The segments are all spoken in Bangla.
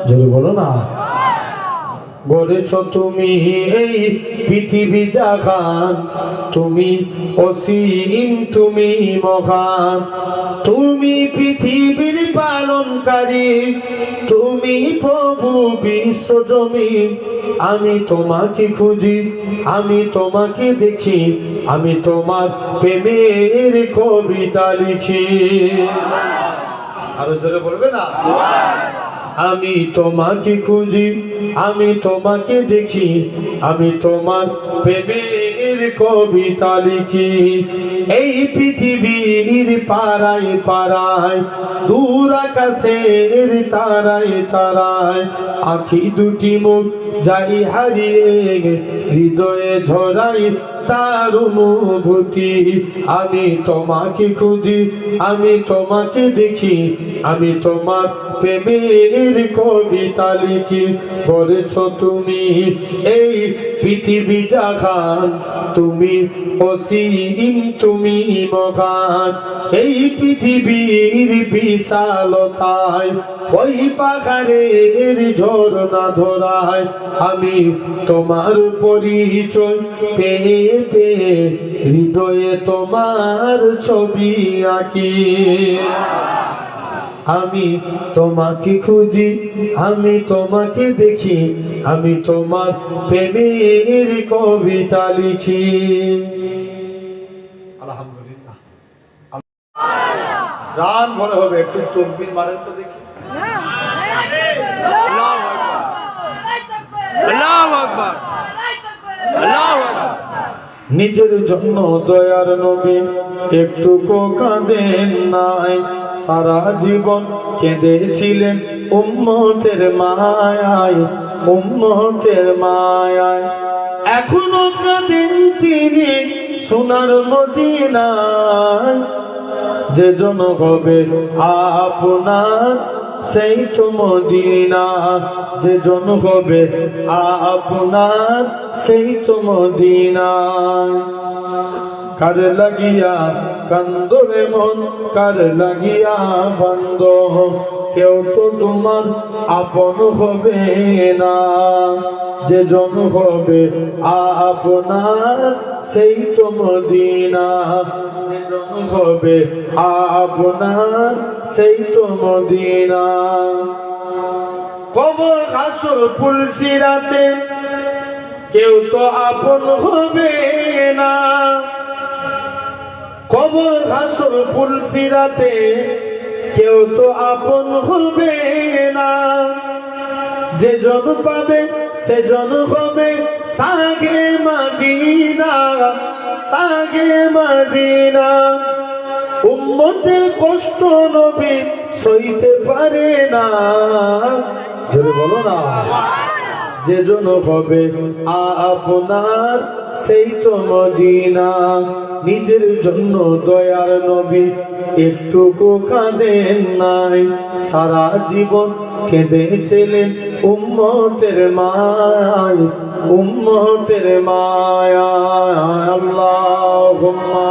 যদি বলো না গড়েছ তুমি এই পৃথিবী জাহান, তুমি অসীম তুমি মহান, তুমি পৃথিবীর পালনকারী, তুমি প্রভু বিশ্বজমিন। আমি তোমাকে খুঁজি, আমি তোমাকে দেখি, আমি তোমার প্রেমের কবিতা লিখি। আরো জোরে বলবে না? আমি তোমাকে খুঁজি, আমি তোমাকে দেখি, আমি তোমার প্রেমের কবিতা লিখি। এই পৃথিবীর পাড়ায় পাড়ায়, দূর আকাশের তারায় তারায়, আখি দুটি মুখ যাই হারিয়ে, হৃদয়ে ঝরাই তার অনুভূতি। আমি তোমাকে খুঁজি, আমি তোমাকে দেখি, আমি তোমার প্রেমের কবিতা লিখি। বলেছ তুমি এই পৃথিবী জাহান, তুমি অসীম তুমি মহান। এই পৃথিবীর বিশালতায়, ওই পাহাড়ের ঝর্ণা ধরায়, আমি তোমার পরিচয় পেয়ে পেয়ে হৃদয়ে তোমার ছবি আঁকি। আমি তোমাকে খুঁজি, আমি তোমাকে দেখি, আমি তোমার প্রেমের কবিতা লিখি। আলহামদুলিল্লাহ। গান মনে হবে একটু তকবীর মারেন তো দেখি। আল্লাহু আকবার, আল্লাহু আকবার। নিজের জন্য দয়ার নবী একটুকু কাঁদেন নাই, সারা জীবন কেঁদেছিলেন উম্মতের মায়ায়, উম্মতের মায়ায়। এখনো কাঁদেন তিনি সোনার মদিনায়, যে জন হবে আপনার সেই তো মদিনা, যে জন হবে আপনার সেই তো মদিনা। কার লাগিয়া কান্দরে মন, কার লাগিয়া বন্ধ, কেউ তো তোমার আপন হবে না, যে জন হবে আপনার সেই তো মদিনা, যে জন হবে আপনার সেই তো মদিনা। কবর হাসর পুলসিরাতে কেউ তো আপন হবে না, কবর হাসর পুলসিরাতে কেউ তো আপন হবে না, যে জন পাবে সে জন হবে সাগে মদিনা, সাগে মদিনা। উম্মতের কষ্ট নবী সইতে পারে না, যদি বলো না, যে জন হবে আপনার সেই তো মদিনা। নিজের জন্য দয়ার নবী একটুকু কাঁদেন নাই, সারা জীবন কেঁদেছিলেন উম্মতের মায়, উম্মতের মায়া। আল্লাহুম্মা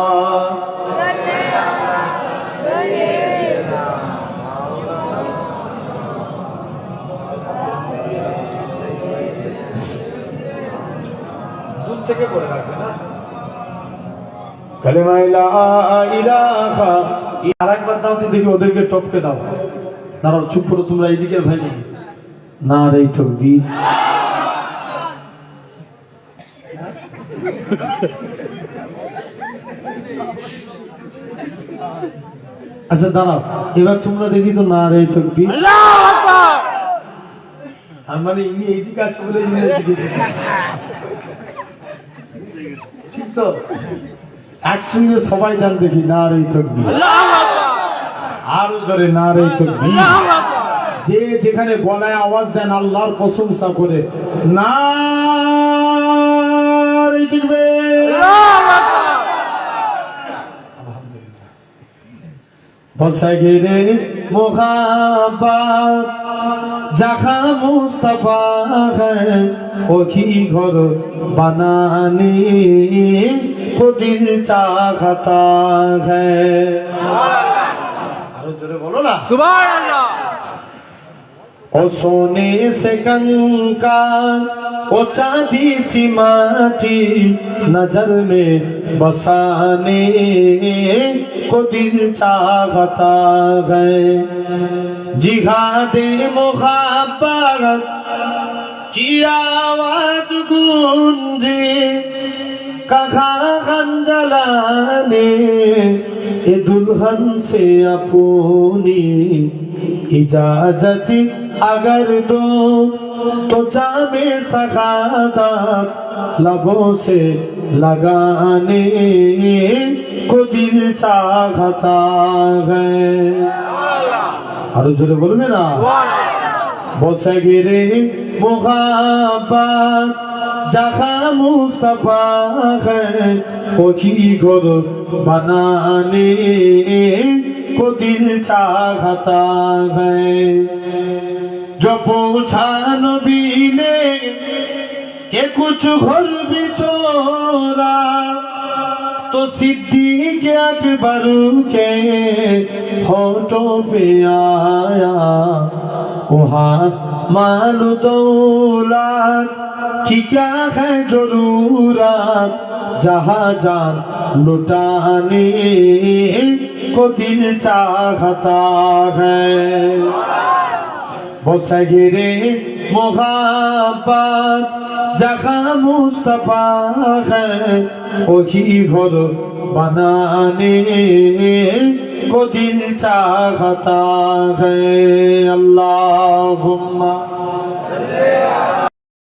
থেকে পড়ে রাখবে না কালেমা লা ইলাহা। আরেকবার দাও তো দেখি, ওদেরকে টপকে দাও। দাঁড়াও, চুপ করো তোমরা, এইদিকে ভাই না রে তাকবীর। আচ্ছা দাঁড়াও, এবার তোমরা দেখি তো না রে তাকবীর। আল্লাহু আকবার। তার মানে ইনি এইদিকে আছে বলে ইনি এইদিকে, ঠিক তো? একসঙ্গে সবাই দেন দেখি না রে তাকবীর। আরো জোরে না রে তাকবীর। যে যেখানে গলায় আওয়াজ দেন আল্লাহর প্রশংসা করে না রে তাকবীর। আলহামদুলিল্লাহ। বসে গেলে মোহাব্বত জাখা মুস্তাফা হ্যায়, ওখি ঘর বানানে को दिल चाहता है। আরো জোরে বলো না সুবহানাল্লাহ। ओ सोने से कंकार ओ चांदी सी माटी नजर में बसाने को दिल चाहता है जिहादे मुहब्बत की आवाज गूंजे कहाँ जलाने ए दुल्हन से अपनी इजाजत अगर दो तो जामे सखादत लबों से लगाने को दिल चाहता है। और जोरे बोलबे ना बसे गिरे मुहब्बत जहाँ मुस्तफा है वो की घर बनाने को दिल चाहता है। जो पूछा नबी ने कि कुछ घर भी छोड़ा तो सिद्दीक अकबर के होठों पे आया वहाँ मालू दौलत की क्या है जरूरत जहाँ जान लुटाने को दिल चाहता है। बसे गिरे मुहब्बत जहाँ मुस्तफा है वही घर बनाने को दिल चाहता है। अल्लाहुम्मा